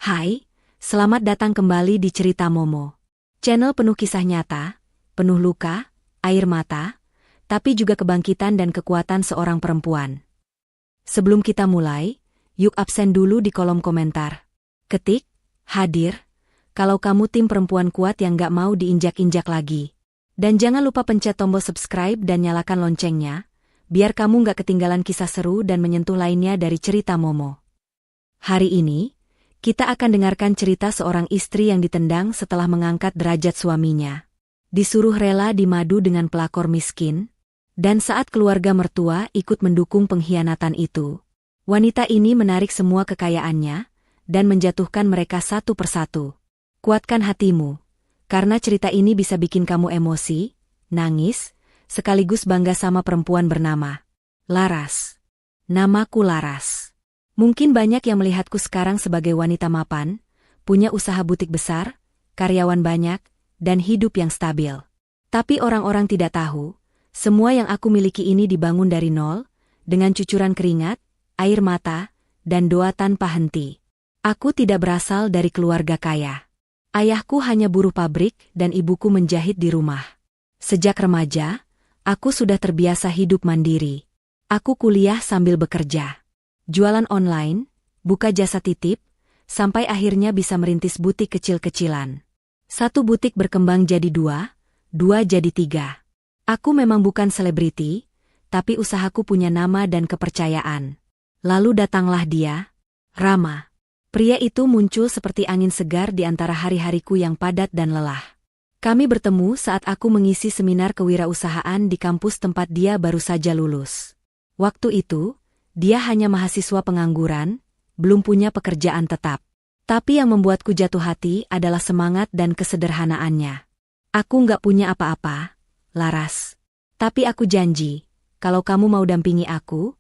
Hai, selamat datang kembali di Cerita Momo. Channel penuh kisah nyata, penuh luka, air mata, tapi juga kebangkitan dan kekuatan seorang perempuan. Sebelum kita mulai, yuk absen dulu di kolom komentar. Ketik, hadir, kalau kamu tim perempuan kuat yang gak mau diinjak-injak lagi. Dan jangan lupa pencet tombol subscribe dan nyalakan loncengnya, biar kamu gak ketinggalan kisah seru dan menyentuh lainnya dari Cerita Momo. Hari ini, kita akan dengarkan cerita seorang istri yang ditendang setelah mengangkat derajat suaminya. Disuruh rela dimadu dengan pelakor miskin, dan saat keluarga mertua ikut mendukung pengkhianatan itu, wanita ini menarik semua kekayaannya dan menjatuhkan mereka satu persatu. Kuatkan hatimu, karena cerita ini bisa bikin kamu emosi, nangis, sekaligus bangga sama perempuan bernama Laras. Namaku Laras. Mungkin banyak yang melihatku sekarang sebagai wanita mapan, punya usaha butik besar, karyawan banyak, dan hidup yang stabil. Tapi orang-orang tidak tahu, semua yang aku miliki ini dibangun dari nol, dengan cucuran keringat, air mata, dan doa tanpa henti. Aku tidak berasal dari keluarga kaya. Ayahku hanya buruh pabrik dan ibuku menjahit di rumah. Sejak remaja, aku sudah terbiasa hidup mandiri. Aku kuliah sambil bekerja. Jualan online, buka jasa titip, sampai akhirnya bisa merintis butik kecil-kecilan. Satu butik berkembang jadi dua jadi tiga. Aku memang bukan selebriti, tapi usahaku punya nama dan kepercayaan. Lalu datanglah dia, Rama. Pria itu muncul seperti angin segar di antara hari-hariku yang padat dan lelah. Kami bertemu saat aku mengisi seminar kewirausahaan di kampus tempat dia baru saja lulus. Waktu itu, dia hanya mahasiswa pengangguran, belum punya pekerjaan tetap. Tapi yang membuatku jatuh hati adalah semangat dan kesederhanaannya. Aku nggak punya apa-apa, Laras. Tapi aku janji, kalau kamu mau dampingi aku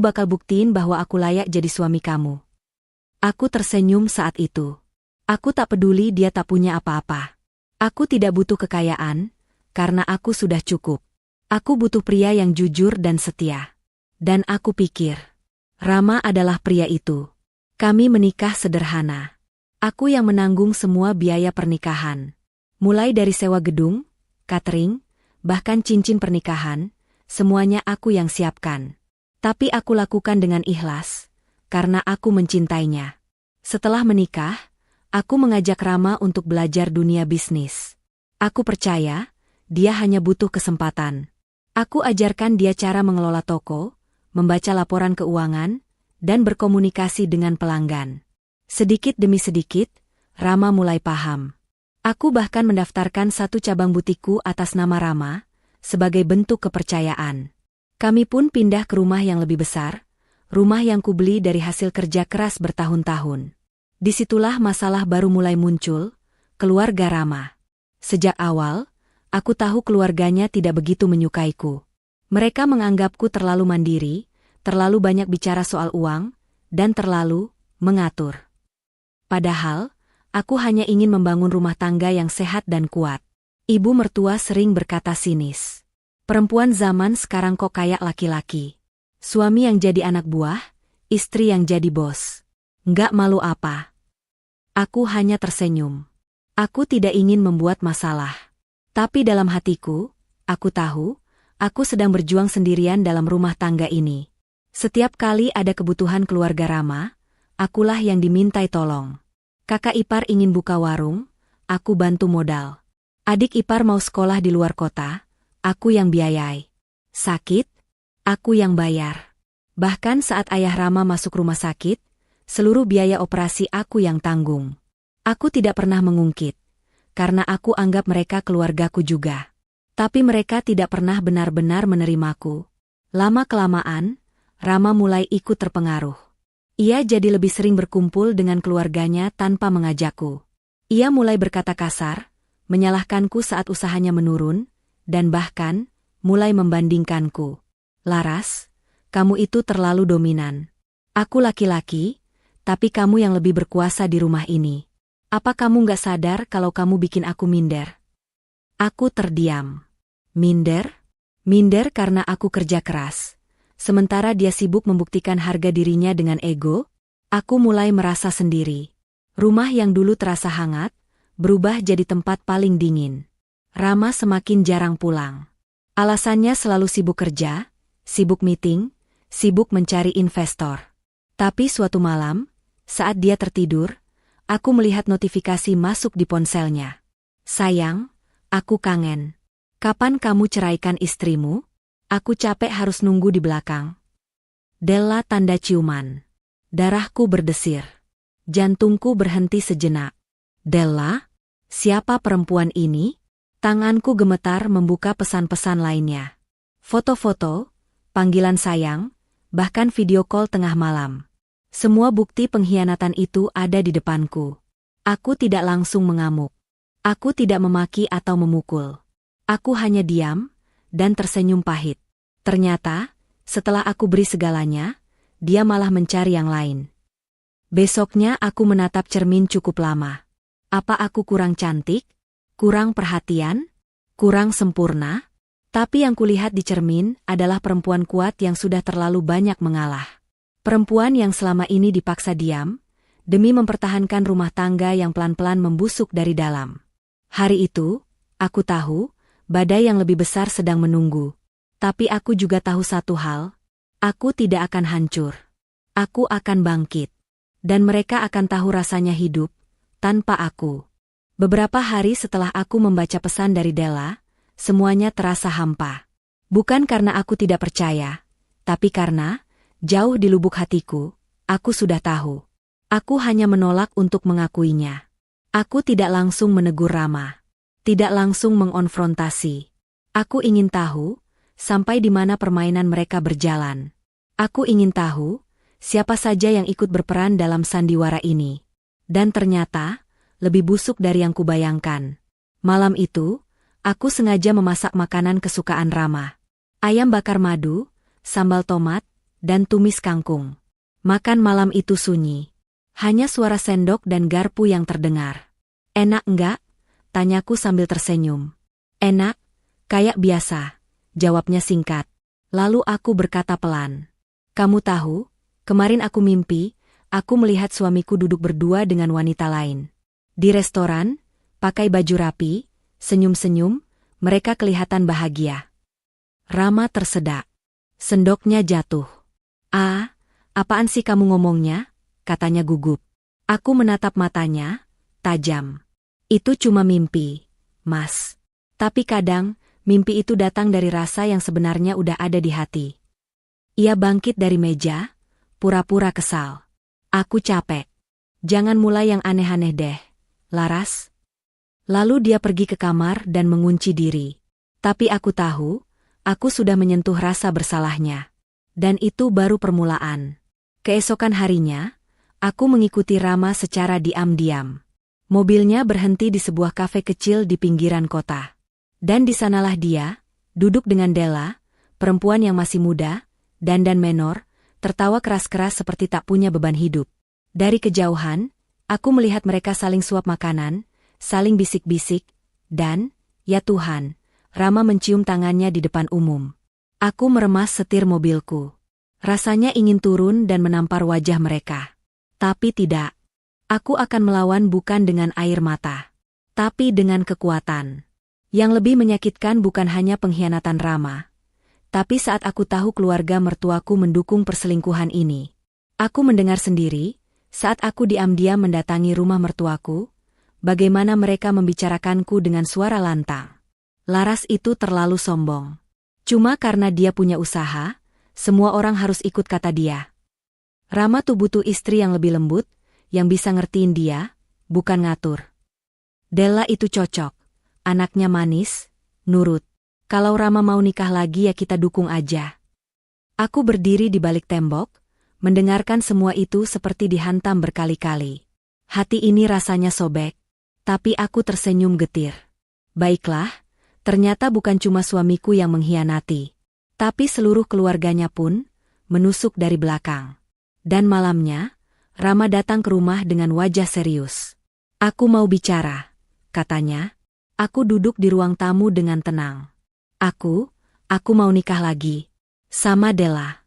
bakal buktiin bahwa aku layak jadi suami kamu. Aku tersenyum saat itu. Aku tak peduli dia tak punya apa-apa. Aku tidak butuh kekayaan, karena aku sudah cukup. Aku butuh pria yang jujur dan setia. Dan aku pikir, Rama adalah pria itu. Kami menikah sederhana. Aku yang menanggung semua biaya pernikahan. Mulai dari sewa gedung, catering, bahkan cincin pernikahan, semuanya aku yang siapkan. Tapi aku lakukan dengan ikhlas, karena aku mencintainya. Setelah menikah, aku mengajak Rama untuk belajar dunia bisnis. Aku percaya, dia hanya butuh kesempatan. Aku ajarkan dia cara mengelola toko, membaca laporan keuangan, dan berkomunikasi dengan pelanggan. Sedikit demi sedikit, Rama mulai paham. Aku bahkan mendaftarkan satu cabang butikku atas nama Rama, sebagai bentuk kepercayaan. Kami pun pindah ke rumah yang lebih besar, rumah yang kubeli dari hasil kerja keras bertahun-tahun. Disitulah masalah baru mulai muncul, keluarga Rama. Sejak awal, aku tahu keluarganya tidak begitu menyukaiku. Mereka menganggapku terlalu mandiri, terlalu banyak bicara soal uang, dan terlalu mengatur. Padahal, aku hanya ingin membangun rumah tangga yang sehat dan kuat. Ibu mertua sering berkata sinis. Perempuan zaman sekarang kok kayak laki-laki. Suami yang jadi anak buah, istri yang jadi bos. Nggak malu apa? Aku hanya tersenyum. Aku tidak ingin membuat masalah. Tapi dalam hatiku, aku tahu, aku sedang berjuang sendirian dalam rumah tangga ini. Setiap kali ada kebutuhan keluarga Rama, akulah yang dimintai tolong. Kakak ipar ingin buka warung, aku bantu modal. Adik ipar mau sekolah di luar kota, aku yang biayai. Sakit, aku yang bayar. Bahkan saat ayah Rama masuk rumah sakit, seluruh biaya operasi aku yang tanggung. Aku tidak pernah mengungkit, karena aku anggap mereka keluargaku juga. Tapi mereka tidak pernah benar-benar menerimaku. Lama-kelamaan, Rama mulai ikut terpengaruh. Ia jadi lebih sering berkumpul dengan keluarganya tanpa mengajakku. Ia mulai berkata kasar, menyalahkanku saat usahanya menurun, dan bahkan, mulai membandingkanku. Laras, kamu itu terlalu dominan. Aku laki-laki, tapi kamu yang lebih berkuasa di rumah ini. Apa kamu gak sadar kalau kamu bikin aku minder? Aku terdiam. Minder? Minder karena aku kerja keras. Sementara dia sibuk membuktikan harga dirinya dengan ego, aku mulai merasa sendiri. Rumah yang dulu terasa hangat, berubah jadi tempat paling dingin. Rama semakin jarang pulang. Alasannya selalu sibuk kerja, sibuk meeting, sibuk mencari investor. Tapi suatu malam, saat dia tertidur, aku melihat notifikasi masuk di ponselnya. Sayang, aku kangen. Kapan kamu ceraikan istrimu? Aku capek harus nunggu di belakang. Della tanda ciuman. Darahku berdesir. Jantungku berhenti sejenak. Della? Siapa perempuan ini? Tanganku gemetar membuka pesan-pesan lainnya. Foto-foto, panggilan sayang, bahkan video call tengah malam. Semua bukti pengkhianatan itu ada di depanku. Aku tidak langsung mengamuk. Aku tidak memaki atau memukul. Aku hanya diam dan tersenyum pahit. Ternyata, setelah aku beri segalanya, dia malah mencari yang lain. Besoknya aku menatap cermin cukup lama. Apa aku kurang cantik? Kurang perhatian? Kurang sempurna? Tapi yang kulihat di cermin adalah perempuan kuat yang sudah terlalu banyak mengalah. Perempuan yang selama ini dipaksa diam, demi mempertahankan rumah tangga yang pelan-pelan membusuk dari dalam. Hari itu, aku tahu, badai yang lebih besar sedang menunggu. Tapi aku juga tahu satu hal, aku tidak akan hancur. Aku akan bangkit. Dan mereka akan tahu rasanya hidup, tanpa aku. Beberapa hari setelah aku membaca pesan dari Della, semuanya terasa hampa. Bukan karena aku tidak percaya, tapi karena, jauh di lubuk hatiku, aku sudah tahu. Aku hanya menolak untuk mengakuinya. Aku tidak langsung menegur Rama. Tidak langsung mengonfrontasi. Aku ingin tahu, sampai di mana permainan mereka berjalan. Aku ingin tahu, siapa saja yang ikut berperan dalam sandiwara ini. Dan ternyata, lebih busuk dari yang kubayangkan. Malam itu, aku sengaja memasak makanan kesukaan Rama. Ayam bakar madu, sambal tomat, dan tumis kangkung. Makan malam itu sunyi. Hanya suara sendok dan garpu yang terdengar. Enak enggak? Tanyaku sambil tersenyum. Enak, kayak biasa, jawabnya singkat. Lalu aku berkata pelan. Kamu tahu, kemarin aku mimpi, aku melihat suamiku duduk berdua dengan wanita lain. Di restoran, pakai baju rapi, senyum-senyum, mereka kelihatan bahagia. Rama tersedak. Sendoknya jatuh. Ah, apaan sih kamu ngomongnya? Katanya gugup. Aku menatap matanya, tajam. Itu cuma mimpi, Mas. Tapi kadang, mimpi itu datang dari rasa yang sebenarnya udah ada di hati. Ia bangkit dari meja, pura-pura kesal. Aku capek. Jangan mulai yang aneh-aneh deh, Laras. Lalu dia pergi ke kamar dan mengunci diri. Tapi aku tahu, aku sudah menyentuh rasa bersalahnya. Dan itu baru permulaan. Keesokan harinya, aku mengikuti Rama secara diam-diam. Mobilnya berhenti di sebuah kafe kecil di pinggiran kota. Dan di sanalah dia, duduk dengan Della, perempuan yang masih muda, dandan menor, tertawa keras-keras seperti tak punya beban hidup. Dari kejauhan, aku melihat mereka saling suap makanan, saling bisik-bisik, dan, ya Tuhan, Rama mencium tangannya di depan umum. Aku meremas setir mobilku. Rasanya ingin turun dan menampar wajah mereka. Tapi tidak. Aku akan melawan bukan dengan air mata, tapi dengan kekuatan. Yang lebih menyakitkan bukan hanya pengkhianatan Rama, tapi saat aku tahu keluarga mertuaku mendukung perselingkuhan ini. Aku mendengar sendiri, saat aku diam-diam mendatangi rumah mertuaku, bagaimana mereka membicarakanku dengan suara lantang. Laras itu terlalu sombong. Cuma karena dia punya usaha, semua orang harus ikut kata dia. Rama tuh butuh istri yang lebih lembut, yang bisa ngertiin dia, bukan ngatur. Della itu cocok. Anaknya manis, nurut. Kalau Rama mau nikah lagi ya kita dukung aja. Aku berdiri di balik tembok, mendengarkan semua itu seperti dihantam berkali-kali. Hati ini rasanya sobek, tapi aku tersenyum getir. Baiklah, ternyata bukan cuma suamiku yang mengkhianati, tapi seluruh keluarganya pun menusuk dari belakang. Dan malamnya, Rama datang ke rumah dengan wajah serius. Aku mau bicara, katanya. Aku duduk di ruang tamu dengan tenang. Aku mau nikah lagi. Sama Della.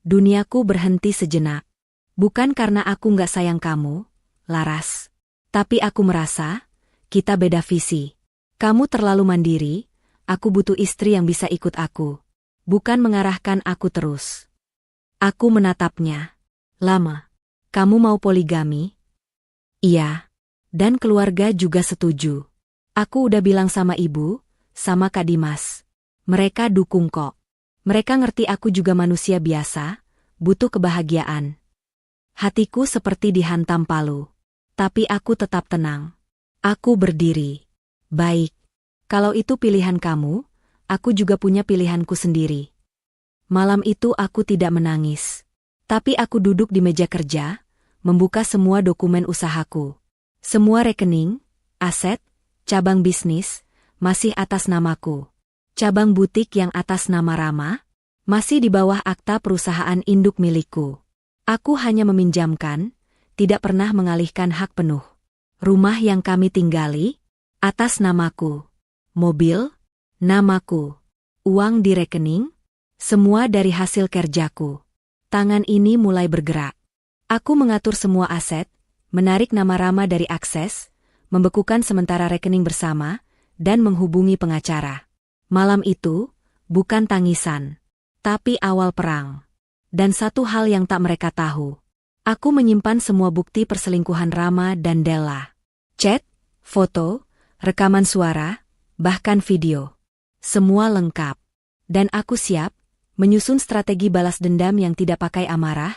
Duniaku berhenti sejenak. Bukan karena aku nggak sayang kamu, Laras. Tapi aku merasa, kita beda visi. Kamu terlalu mandiri, aku butuh istri yang bisa ikut aku. Bukan mengarahkan aku terus. Aku menatapnya. Lama. Kamu mau poligami? Iya. Dan keluarga juga setuju. Aku udah bilang sama ibu, sama Kak Dimas. Mereka dukung kok. Mereka ngerti aku juga manusia biasa, butuh kebahagiaan. Hatiku seperti dihantam palu. Tapi aku tetap tenang. Aku berdiri. Baik. Kalau itu pilihan kamu, aku juga punya pilihanku sendiri. Malam itu aku tidak menangis. Tapi aku duduk di meja kerja, membuka semua dokumen usahaku. Semua rekening, aset, cabang bisnis, masih atas namaku. Cabang butik yang atas nama Rama, masih di bawah akta perusahaan induk milikku. Aku hanya meminjamkan, tidak pernah mengalihkan hak penuh. Rumah yang kami tinggali, atas namaku. Mobil, namaku. Uang di rekening, semua dari hasil kerjaku. Tangan ini mulai bergerak. Aku mengatur semua aset, menarik nama Rama dari akses, membekukan sementara rekening bersama, dan menghubungi pengacara. Malam itu, bukan tangisan, tapi awal perang. Dan satu hal yang tak mereka tahu. Aku menyimpan semua bukti perselingkuhan Rama dan Della. Chat, foto, rekaman suara, bahkan video. Semua lengkap. Dan aku siap, menyusun strategi balas dendam yang tidak pakai amarah,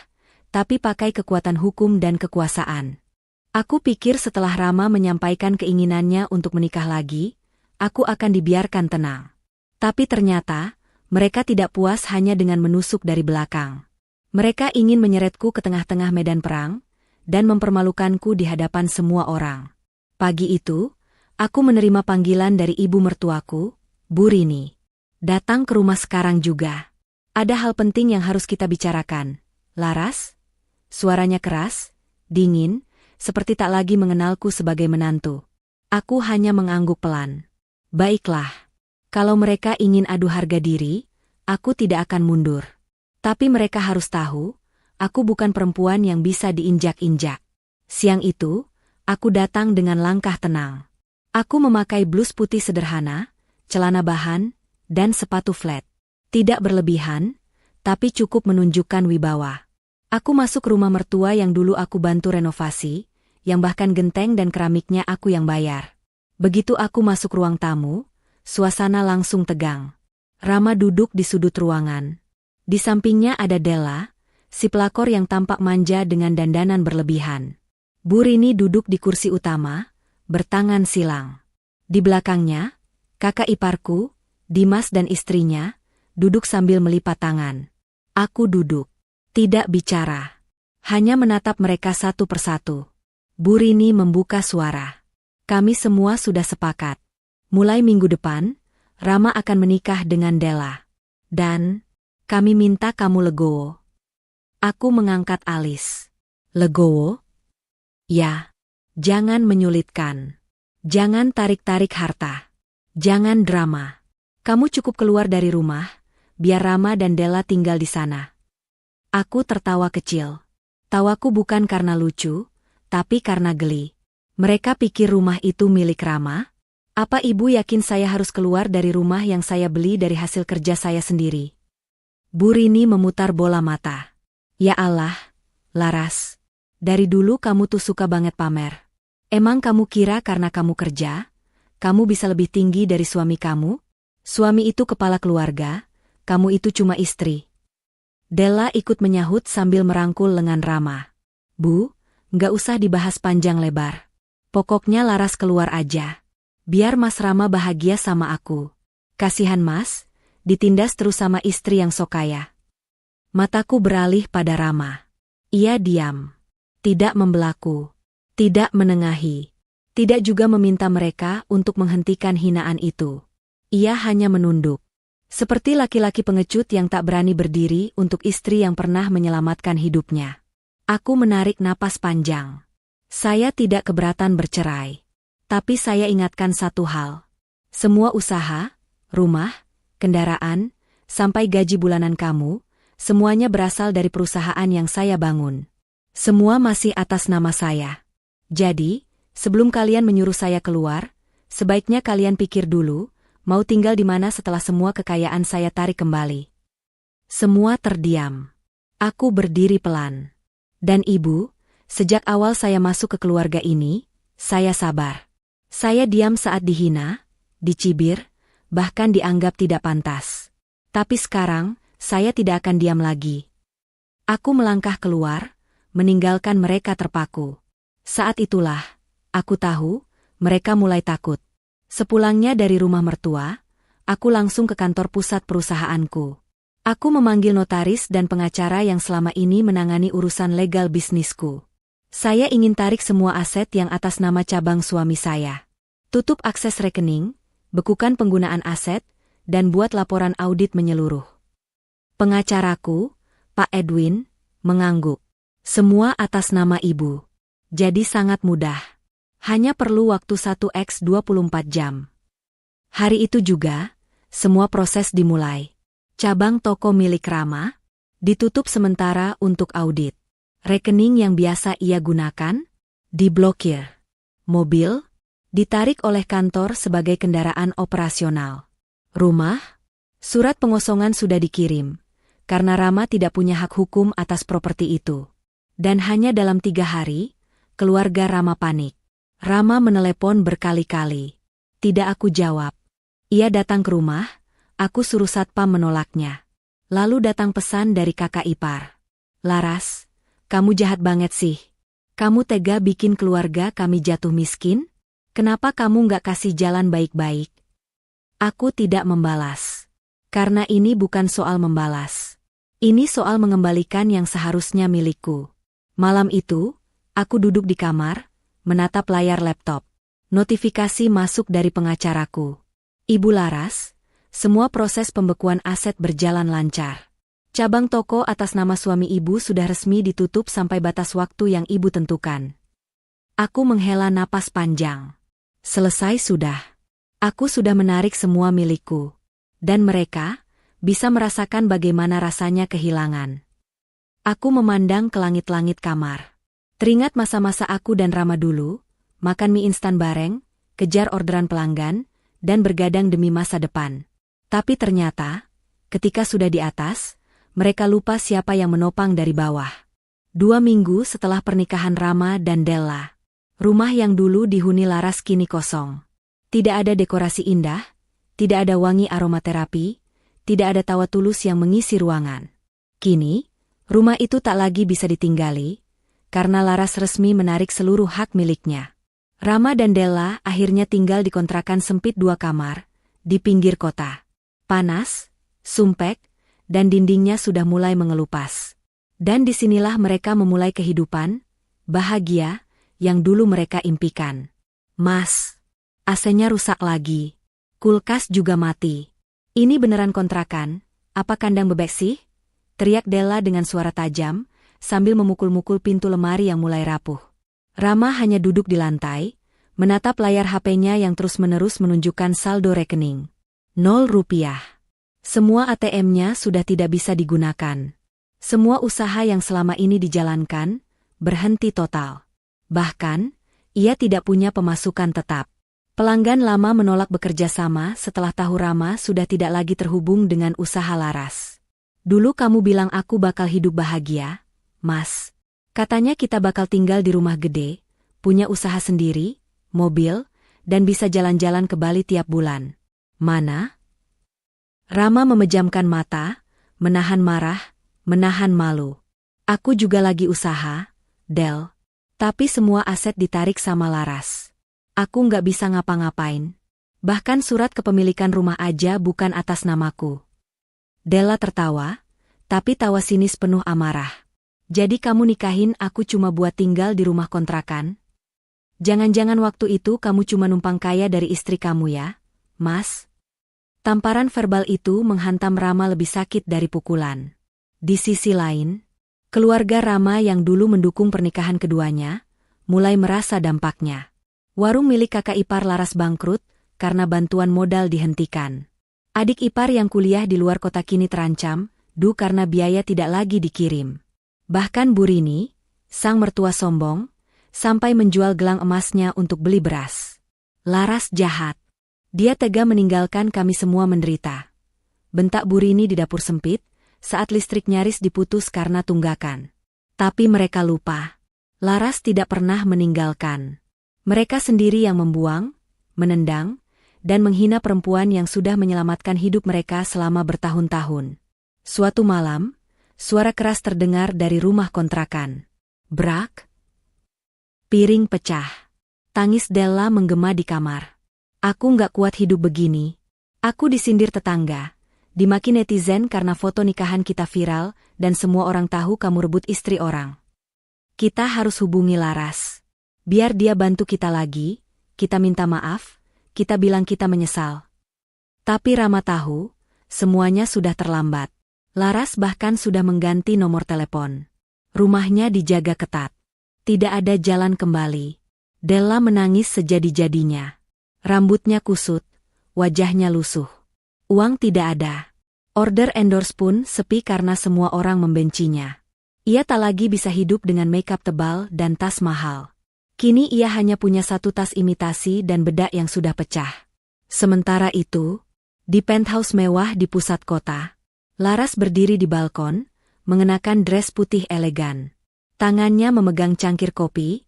tapi pakai kekuatan hukum dan kekuasaan. Aku pikir setelah Rama menyampaikan keinginannya untuk menikah lagi, aku akan dibiarkan tenang. Tapi ternyata, mereka tidak puas hanya dengan menusuk dari belakang. Mereka ingin menyeretku ke tengah-tengah medan perang, dan mempermalukanku di hadapan semua orang. Pagi itu, aku menerima panggilan dari ibu mertuaku, Bu Rini. Datang ke rumah sekarang juga. Ada hal penting yang harus kita bicarakan. Laras? Suaranya keras, dingin, seperti tak lagi mengenalku sebagai menantu. Aku hanya mengangguk pelan. Baiklah. Kalau mereka ingin adu harga diri, aku tidak akan mundur. Tapi mereka harus tahu, aku bukan perempuan yang bisa diinjak-injak. Siang itu, aku datang dengan langkah tenang. Aku memakai blus putih sederhana, celana bahan, dan sepatu flat. Tidak berlebihan, tapi cukup menunjukkan wibawa. Aku masuk rumah mertua yang dulu aku bantu renovasi, yang bahkan genteng dan keramiknya aku yang bayar. Begitu aku masuk ruang tamu, suasana langsung tegang. Rama duduk di sudut ruangan. Di sampingnya ada Della, si pelakor yang tampak manja dengan dandanan berlebihan. Bu Rini duduk di kursi utama, bertangan silang. Di belakangnya, kakak iparku, Dimas dan istrinya, duduk sambil melipat tangan. Aku duduk. Tidak bicara. Hanya menatap mereka satu persatu. Bu Rini membuka suara. Kami semua sudah sepakat. Mulai minggu depan, Rama akan menikah dengan Della. Dan kami minta kamu legowo. Aku mengangkat alis. Legowo? Ya. Jangan menyulitkan. Jangan tarik-tarik harta. Jangan drama. Kamu cukup keluar dari rumah, biar Rama dan Della tinggal di sana. Aku tertawa kecil. Tawaku bukan karena lucu, tapi karena geli. Mereka pikir rumah itu milik Rama? Apa ibu yakin saya harus keluar dari rumah yang saya beli dari hasil kerja saya sendiri? Bu Rini memutar bola mata. Ya Allah, Laras. Dari dulu kamu tuh suka banget pamer. Emang kamu kira karena kamu kerja, kamu bisa lebih tinggi dari suami kamu? Suami itu kepala keluarga, kamu itu cuma istri. Della ikut menyahut sambil merangkul lengan Rama. Bu, nggak usah dibahas panjang lebar. Pokoknya Laras keluar aja. Biar Mas Rama bahagia sama aku. Kasihan Mas, ditindas terus sama istri yang sok kaya. Mataku beralih pada Rama. Ia diam. Tidak membelaku. Tidak menengahi. Tidak juga meminta mereka untuk menghentikan hinaan itu. Ia hanya menunduk. Seperti laki-laki pengecut yang tak berani berdiri untuk istri yang pernah menyelamatkan hidupnya. Aku menarik napas panjang. Saya tidak keberatan bercerai. Tapi saya ingatkan satu hal. Semua usaha, rumah, kendaraan, sampai gaji bulanan kamu, semuanya berasal dari perusahaan yang saya bangun. Semua masih atas nama saya. Jadi, sebelum kalian menyuruh saya keluar, sebaiknya kalian pikir dulu, mau tinggal di mana setelah semua kekayaan saya tarik kembali. Semua terdiam. Aku berdiri pelan. Dan ibu, sejak awal saya masuk ke keluarga ini, saya sabar. Saya diam saat dihina, dicibir, bahkan dianggap tidak pantas. Tapi sekarang, saya tidak akan diam lagi. Aku melangkah keluar, meninggalkan mereka terpaku. Saat itulah, aku tahu, mereka mulai takut. Sepulangnya dari rumah mertua, aku langsung ke kantor pusat perusahaanku. Aku memanggil notaris dan pengacara yang selama ini menangani urusan legal bisnisku. Saya ingin tarik semua aset yang atas nama cabang suami saya. Tutup akses rekening, bekukan penggunaan aset, dan buat laporan audit menyeluruh. Pengacaraku, Pak Edwin, mengangguk. Semua atas nama ibu. Jadi sangat mudah. Hanya perlu waktu 1x24 jam. Hari itu juga, semua proses dimulai. Cabang toko milik Rama ditutup sementara untuk audit. Rekening yang biasa ia gunakan diblokir. Mobil ditarik oleh kantor sebagai kendaraan operasional. Rumah, surat pengosongan sudah dikirim, karena Rama tidak punya hak hukum atas properti itu. Dan hanya dalam 3 hari, keluarga Rama panik. Rama menelepon berkali-kali. Tidak aku jawab. Ia datang ke rumah, aku suruh satpam menolaknya. Lalu datang pesan dari kakak ipar. Laras, kamu jahat banget sih. Kamu tega bikin keluarga kami jatuh miskin? Kenapa kamu nggak kasih jalan baik-baik? Aku tidak membalas. Karena ini bukan soal membalas. Ini soal mengembalikan yang seharusnya milikku. Malam itu, aku duduk di kamar, menatap layar laptop. Notifikasi masuk dari pengacaraku. Ibu Laras, semua proses pembekuan aset berjalan lancar. Cabang toko atas nama suami ibu sudah resmi ditutup sampai batas waktu yang ibu tentukan. Aku menghela napas panjang. Selesai sudah. Aku sudah menarik semua milikku. Dan mereka bisa merasakan bagaimana rasanya kehilangan. Aku memandang ke langit-langit kamar. Teringat masa-masa aku dan Rama dulu, makan mie instan bareng, kejar orderan pelanggan, dan bergadang demi masa depan. Tapi ternyata, ketika sudah di atas, mereka lupa siapa yang menopang dari bawah. 2 minggu setelah pernikahan Rama dan Della, rumah yang dulu dihuni Laras kini kosong. Tidak ada dekorasi indah, tidak ada wangi aromaterapi, tidak ada tawa tulus yang mengisi ruangan. Kini, rumah itu tak lagi bisa ditinggali, karena Laras resmi menarik seluruh hak miliknya. Rama dan Della akhirnya tinggal di kontrakan sempit 2 kamar, di pinggir kota. Panas, sumpek, dan dindingnya sudah mulai mengelupas. Dan disinilah mereka memulai kehidupan, bahagia, yang dulu mereka impikan. Mas, AC-nya rusak lagi. Kulkas juga mati. Ini beneran kontrakan, apa kandang bebek sih? Teriak Della dengan suara tajam, sambil memukul-mukul pintu lemari yang mulai rapuh. Rama hanya duduk di lantai, menatap layar HP-nya yang terus-menerus menunjukkan saldo rekening. 0 rupiah. Semua ATM-nya sudah tidak bisa digunakan. Semua usaha yang selama ini dijalankan, berhenti total. Bahkan, ia tidak punya pemasukan tetap. Pelanggan lama menolak bekerja sama setelah tahu Rama sudah tidak lagi terhubung dengan usaha Laras. Dulu kamu bilang aku bakal hidup bahagia, Mas. Katanya kita bakal tinggal di rumah gede, punya usaha sendiri, mobil, dan bisa jalan-jalan ke Bali tiap bulan. Mana? Rama memejamkan mata, menahan marah, menahan malu. Aku juga lagi usaha, Del. Tapi semua aset ditarik sama Laras. Aku nggak bisa ngapa-ngapain. Bahkan surat kepemilikan rumah aja bukan atas namaku. Della tertawa, tapi tawa sinis penuh amarah. Jadi kamu nikahin aku cuma buat tinggal di rumah kontrakan? Jangan-jangan waktu itu kamu cuma numpang kaya dari istri kamu ya, Mas? Tamparan verbal itu menghantam Rama lebih sakit dari pukulan. Di sisi lain, keluarga Rama yang dulu mendukung pernikahan keduanya, mulai merasa dampaknya. Warung milik kakak ipar Laras bangkrut, karena bantuan modal dihentikan. Adik ipar yang kuliah di luar kota kini terancam, karena biaya tidak lagi dikirim. Bahkan Bu Rini, sang mertua sombong, sampai menjual gelang emasnya untuk beli beras. Laras jahat. Dia tega meninggalkan kami semua menderita. Bentak Bu Rini di dapur sempit, saat listrik nyaris diputus karena tunggakan. Tapi mereka lupa. Laras tidak pernah meninggalkan. Mereka sendiri yang membuang, menendang, dan menghina perempuan yang sudah menyelamatkan hidup mereka selama bertahun-tahun. Suatu malam, suara keras terdengar dari rumah kontrakan. Brak! Piring pecah. Tangis Della menggema di kamar. Aku nggak kuat hidup begini. Aku disindir tetangga. Dimaki netizen karena foto nikahan kita viral dan semua orang tahu kamu rebut istri orang. Kita harus hubungi Laras. Biar dia bantu kita lagi, kita minta maaf, kita bilang kita menyesal. Tapi Rama tahu, semuanya sudah terlambat. Laras bahkan sudah mengganti nomor telepon. Rumahnya dijaga ketat. Tidak ada jalan kembali. Della menangis sejadi-jadinya. Rambutnya kusut, wajahnya lusuh. Uang tidak ada. Order endorse pun sepi karena semua orang membencinya. Ia tak lagi bisa hidup dengan makeup tebal dan tas mahal. Kini ia hanya punya satu tas imitasi dan bedak yang sudah pecah. Sementara itu, di penthouse mewah di pusat kota, Laras berdiri di balkon, mengenakan dress putih elegan. Tangannya memegang cangkir kopi,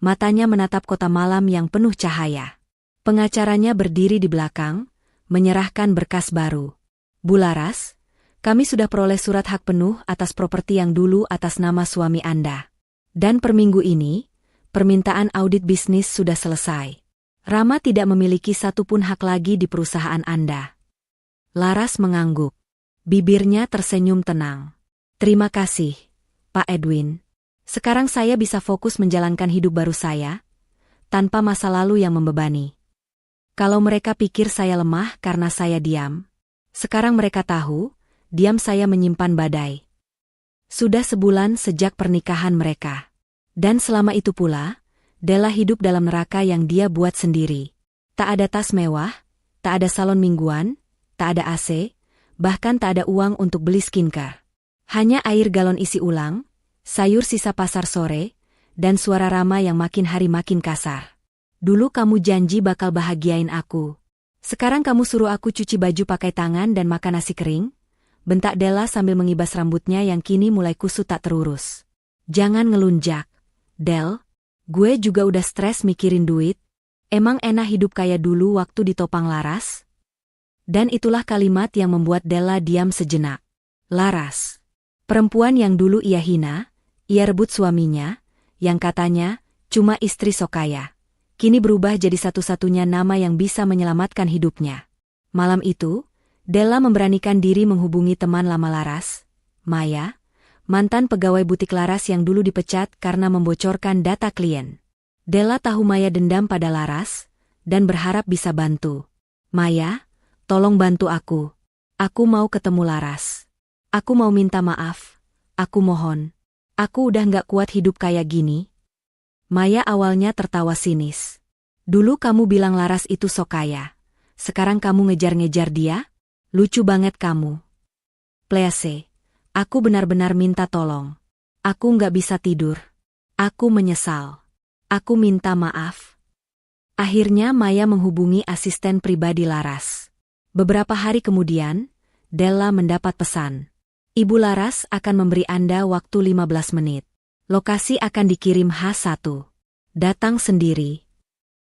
matanya menatap kota malam yang penuh cahaya. Pengacaranya berdiri di belakang, menyerahkan berkas baru. Bu Laras, kami sudah peroleh surat hak penuh atas properti yang dulu atas nama suami Anda. Dan per minggu ini, permintaan audit bisnis sudah selesai. Rama tidak memiliki satupun hak lagi di perusahaan Anda. Laras mengangguk. Bibirnya tersenyum tenang. Terima kasih, Pak Edwin. Sekarang saya bisa fokus menjalankan hidup baru saya, tanpa masa lalu yang membebani. Kalau mereka pikir saya lemah karena saya diam, sekarang mereka tahu, diam saya menyimpan badai. Sudah sebulan sejak pernikahan mereka. Dan selama itu pula, Della hidup dalam neraka yang dia buat sendiri. Tak ada tas mewah, tak ada salon mingguan, tak ada AC, bahkan tak ada uang untuk beli skincare. Hanya air galon isi ulang, sayur sisa pasar sore, dan suara Rama yang makin hari makin kasar. Dulu kamu janji bakal bahagiain aku. Sekarang kamu suruh aku cuci baju pakai tangan dan makan nasi kering? Bentak Della sambil mengibas rambutnya yang kini mulai kusut tak terurus. Jangan ngelunjak. Del, gue juga udah stres mikirin duit. Emang enak hidup kayak dulu waktu ditopang Laras? Dan itulah kalimat yang membuat Della diam sejenak. Laras. Perempuan yang dulu ia hina, ia rebut suaminya, yang katanya, cuma istri sokaya. Kini berubah jadi satu-satunya nama yang bisa menyelamatkan hidupnya. Malam itu, Della memberanikan diri menghubungi teman lama Laras, Maya, mantan pegawai butik Laras yang dulu dipecat karena membocorkan data klien. Della tahu Maya dendam pada Laras, dan berharap bisa bantu. Maya, tolong bantu aku. Aku mau ketemu Laras. Aku mau minta maaf. Aku mohon. Aku udah nggak kuat hidup kayak gini. Maya awalnya tertawa sinis. Dulu kamu bilang Laras itu sok kaya. Sekarang kamu ngejar-ngejar dia? Lucu banget kamu. Please, aku benar-benar minta tolong. Aku nggak bisa tidur. Aku menyesal. Aku minta maaf. Akhirnya Maya menghubungi asisten pribadi Laras. Beberapa hari kemudian, Della mendapat pesan. Ibu Laras akan memberi Anda waktu 15 menit. Lokasi akan dikirim H1. Datang sendiri.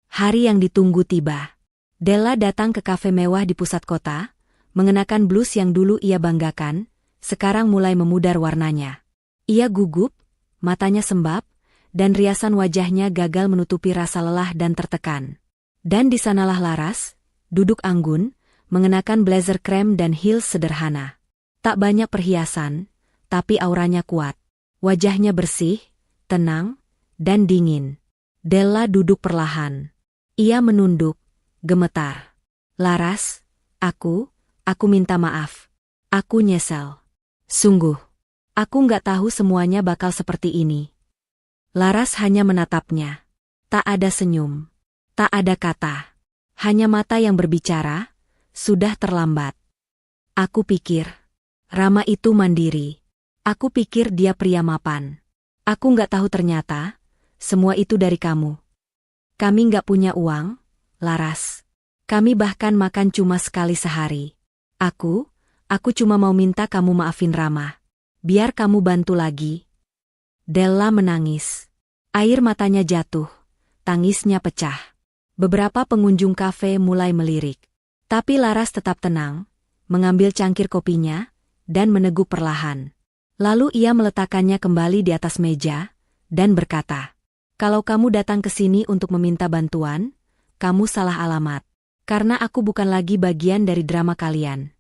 Hari yang ditunggu tiba. Della datang ke kafe mewah di pusat kota, mengenakan blus yang dulu ia banggakan, sekarang mulai memudar warnanya. Ia gugup, matanya sembab, dan riasan wajahnya gagal menutupi rasa lelah dan tertekan. Dan di sanalah Laras, duduk anggun, mengenakan blazer krem dan heels sederhana. Tak banyak perhiasan, tapi auranya kuat. Wajahnya bersih, tenang, dan dingin. Della duduk perlahan. Ia menunduk, gemetar. Laras, aku minta maaf. Aku nyesel. Sungguh. Aku nggak tahu semuanya bakal seperti ini. Laras hanya menatapnya. Tak ada senyum. Tak ada kata. Hanya mata yang berbicara, sudah terlambat. Aku pikir, Rama itu mandiri. Aku pikir dia pria mapan. Aku nggak tahu ternyata, semua itu dari kamu. Kami nggak punya uang, Laras. Kami bahkan makan cuma sekali sehari. Aku cuma mau minta kamu maafin Rama. Biar kamu bantu lagi. Della menangis. Air matanya jatuh. Tangisnya pecah. Beberapa pengunjung kafe mulai melirik. Tapi Laras tetap tenang, mengambil cangkir kopinya, dan meneguk perlahan. Lalu ia meletakkannya kembali di atas meja, dan berkata, "Kalau kamu datang ke sini untuk meminta bantuan, kamu salah alamat. Karena aku bukan lagi bagian dari drama kalian."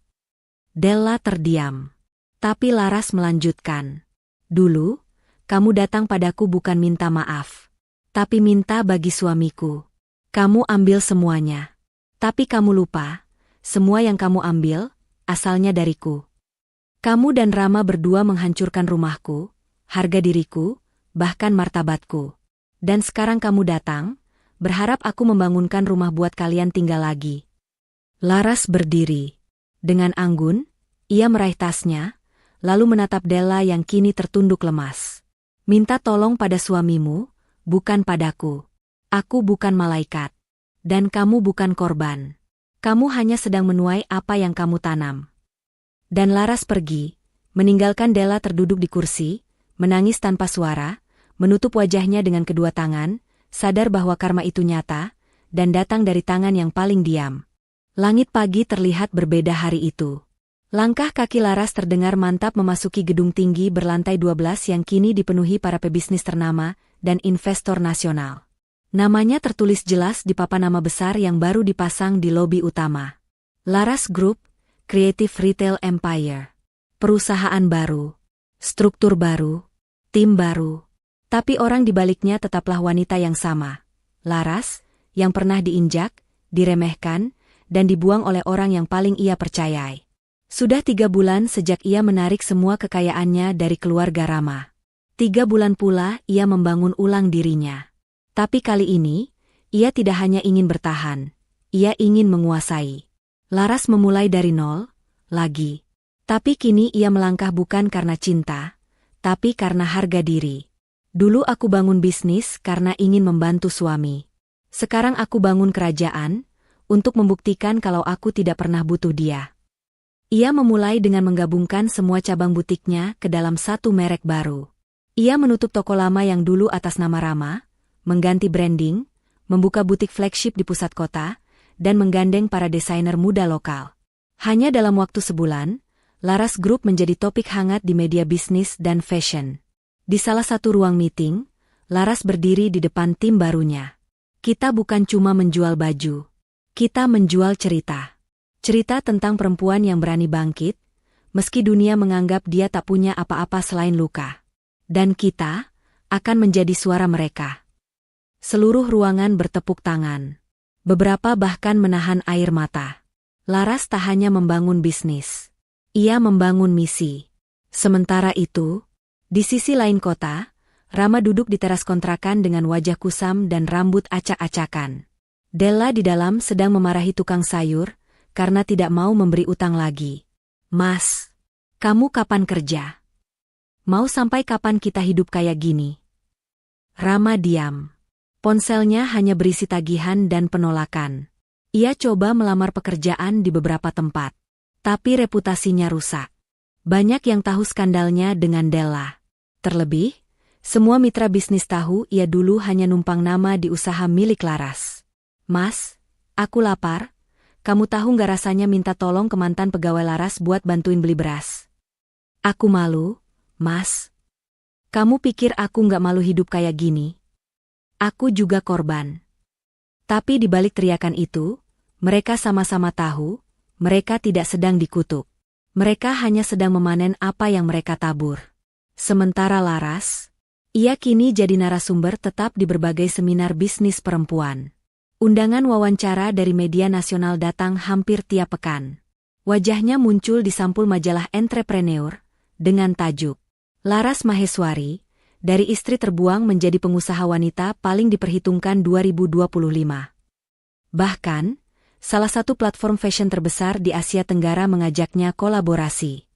Della terdiam. Tapi Laras melanjutkan. "Dulu, kamu datang padaku bukan minta maaf. Tapi minta bagi suamiku. Kamu ambil semuanya. Tapi kamu lupa, semua yang kamu ambil, asalnya dariku. Kamu dan Rama berdua menghancurkan rumahku, harga diriku, bahkan martabatku. Dan sekarang kamu datang, berharap aku membangunkan rumah buat kalian tinggal lagi." Laras berdiri. Dengan anggun, ia meraih tasnya, lalu menatap Della yang kini tertunduk lemas. "Minta tolong pada suamimu, bukan padaku. Aku bukan malaikat. Dan kamu bukan korban. Kamu hanya sedang menuai apa yang kamu tanam." Dan Laras pergi, meninggalkan Della terduduk di kursi, menangis tanpa suara, menutup wajahnya dengan kedua tangan, sadar bahwa karma itu nyata, dan datang dari tangan yang paling diam. Langit pagi terlihat berbeda hari itu. Langkah kaki Laras terdengar mantap memasuki gedung tinggi berlantai 12 yang kini dipenuhi para pebisnis ternama dan investor nasional. Namanya tertulis jelas di papan nama besar yang baru dipasang di lobi utama. Laras Group, Creative Retail Empire. Perusahaan baru, struktur baru, tim baru. Tapi orang di baliknya tetaplah wanita yang sama. Laras, yang pernah diinjak, diremehkan, dan dibuang oleh orang yang paling ia percayai. Sudah 3 bulan sejak ia menarik semua kekayaannya dari keluarga Rama. 3 bulan pula ia membangun ulang dirinya. Tapi kali ini, ia tidak hanya ingin bertahan, ia ingin menguasai. Laras memulai dari nol, lagi. Tapi kini ia melangkah bukan karena cinta, tapi karena harga diri. "Dulu aku bangun bisnis karena ingin membantu suami. Sekarang aku bangun kerajaan, untuk membuktikan kalau aku tidak pernah butuh dia." Ia memulai dengan menggabungkan semua cabang butiknya ke dalam satu merek baru. Ia menutup toko lama yang dulu atas nama Rama, mengganti branding, membuka butik flagship di pusat kota, dan menggandeng para desainer muda lokal. Hanya dalam waktu sebulan, Laras Group menjadi topik hangat di media bisnis dan fashion. Di salah satu ruang meeting, Laras berdiri di depan tim barunya. "Kita bukan cuma menjual baju. Kita menjual cerita. Cerita tentang perempuan yang berani bangkit, meski dunia menganggap dia tak punya apa-apa selain luka. Dan kita akan menjadi suara mereka." Seluruh ruangan bertepuk tangan. Beberapa bahkan menahan air mata. Laras tak hanya membangun bisnis. Ia membangun misi. Sementara itu, di sisi lain kota, Rama duduk di teras kontrakan dengan wajah kusam dan rambut acak-acakan. Della di dalam sedang memarahi tukang sayur, karena tidak mau memberi utang lagi. "Mas, kamu kapan kerja? Mau sampai kapan kita hidup kayak gini?" Rama diam. Ponselnya hanya berisi tagihan dan penolakan. Ia coba melamar pekerjaan di beberapa tempat. Tapi reputasinya rusak. Banyak yang tahu skandalnya dengan Della. Terlebih, semua mitra bisnis tahu ia dulu hanya numpang nama di usaha milik Laras. "Mas, aku lapar. Kamu tahu nggak rasanya minta tolong ke mantan pegawai Laras buat bantuin beli beras?" "Aku malu, Mas." "Kamu pikir aku nggak malu hidup kayak gini? Aku juga korban." Tapi di balik teriakan itu, mereka sama-sama tahu, mereka tidak sedang dikutuk. Mereka hanya sedang memanen apa yang mereka tabur. Sementara Laras, ia kini jadi narasumber tetap di berbagai seminar bisnis perempuan. Undangan wawancara dari media nasional datang hampir tiap pekan. Wajahnya muncul di sampul majalah Entrepreneur, dengan tajuk, "Laras Maheswari, dari istri terbuang menjadi pengusaha wanita paling diperhitungkan 2025. Bahkan, salah satu platform fashion terbesar di Asia Tenggara mengajaknya kolaborasi.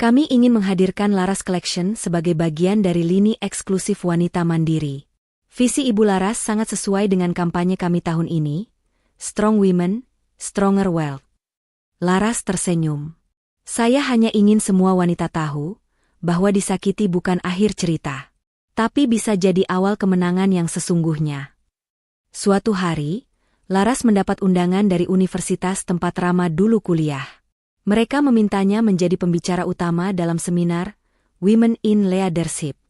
"Kami ingin menghadirkan Laras Collection sebagai bagian dari lini eksklusif wanita mandiri. Visi Ibu Laras sangat sesuai dengan kampanye kami tahun ini, Strong Women, Stronger Wealth. Laras tersenyum. Saya hanya ingin semua wanita tahu bahwa disakiti bukan akhir cerita, tapi bisa jadi awal kemenangan yang sesungguhnya. Suatu hari, Laras mendapat undangan dari universitas tempat Rama dulu kuliah. Mereka memintanya menjadi pembicara utama dalam seminar Women in Leadership.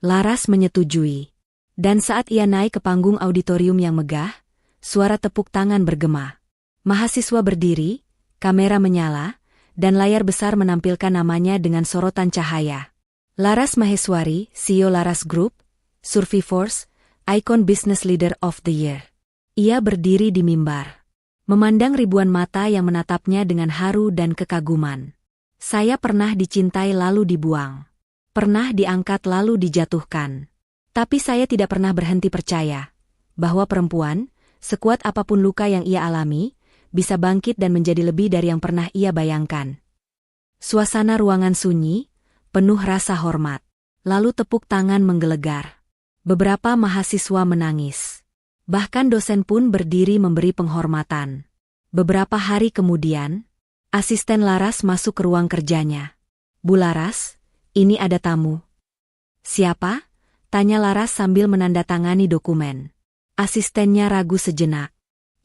Laras menyetujui. Dan saat ia naik ke panggung auditorium yang megah, suara tepuk tangan bergema. Mahasiswa berdiri, kamera menyala, dan layar besar menampilkan namanya dengan sorotan cahaya. Laras Maheswari, CEO Laras Group, Survivors, Icon Business Leader of the Year. Ia berdiri di mimbar, memandang ribuan mata yang menatapnya dengan haru dan kekaguman. Saya pernah dicintai lalu dibuang. Pernah diangkat lalu dijatuhkan. Tapi saya tidak pernah berhenti percaya bahwa perempuan, sekuat apapun luka yang ia alami, bisa bangkit dan menjadi lebih dari yang pernah ia bayangkan. Suasana ruangan sunyi, penuh rasa hormat. Lalu tepuk tangan menggelegar. Beberapa mahasiswa menangis. Bahkan dosen pun berdiri memberi penghormatan. Beberapa hari kemudian, asisten Laras masuk ke ruang kerjanya. "Bu Laras, ini ada tamu." "Siapa?" tanya Laras sambil menandatangani dokumen. Asistennya ragu sejenak.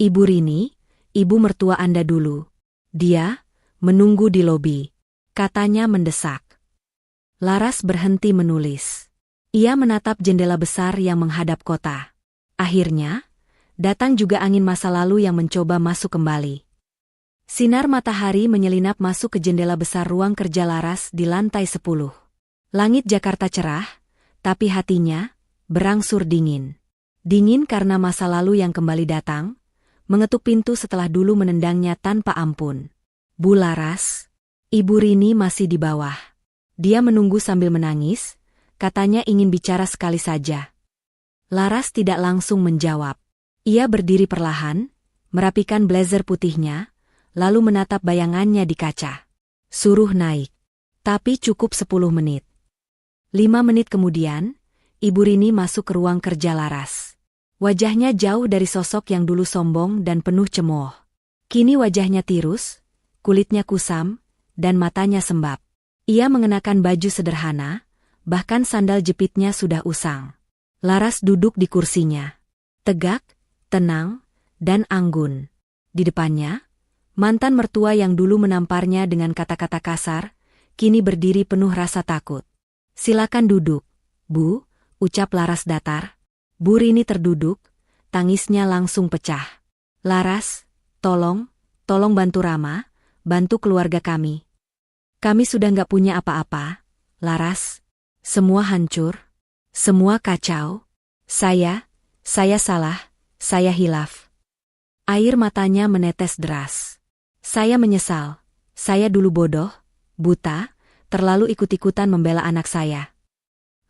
"Ibu Rini, ibu mertua Anda dulu. Dia menunggu di lobi," katanya mendesak. Laras berhenti menulis. Ia menatap jendela besar yang menghadap kota. Akhirnya, datang juga angin masa lalu yang mencoba masuk kembali. Sinar matahari menyelinap masuk ke jendela besar ruang kerja Laras di lantai 10. Langit Jakarta cerah, tapi hatinya berangsur dingin. Dingin karena masa lalu yang kembali datang, mengetuk pintu setelah dulu menendangnya tanpa ampun. "Bu Laras." Ibu Rini masih di bawah. Dia menunggu sambil menangis, katanya ingin bicara sekali saja. Laras tidak langsung menjawab. Ia berdiri perlahan, merapikan blazer putihnya, lalu menatap bayangannya di kaca. "Suruh naik." Tapi cukup 10 menit. 5 menit kemudian, Ibu Rini masuk ke ruang kerja Laras. Wajahnya jauh dari sosok yang dulu sombong dan penuh cemooh. Kini wajahnya tirus, kulitnya kusam, dan matanya sembab. Ia mengenakan baju sederhana, bahkan sandal jepitnya sudah usang. Laras duduk di kursinya. Tegak, tenang, dan anggun. Di depannya, mantan mertua yang dulu menamparnya dengan kata-kata kasar, kini berdiri penuh rasa takut. "Silakan duduk, Bu," ucap Laras datar. Bu Rini terduduk, tangisnya langsung pecah. "Laras, tolong bantu Rama, bantu keluarga kami. Kami sudah nggak punya apa-apa, Laras. Semua hancur. Semua kacau. Saya salah, saya hilaf." Air matanya menetes deras. "Saya menyesal. Saya dulu bodoh, buta, terlalu ikut-ikutan membela anak saya."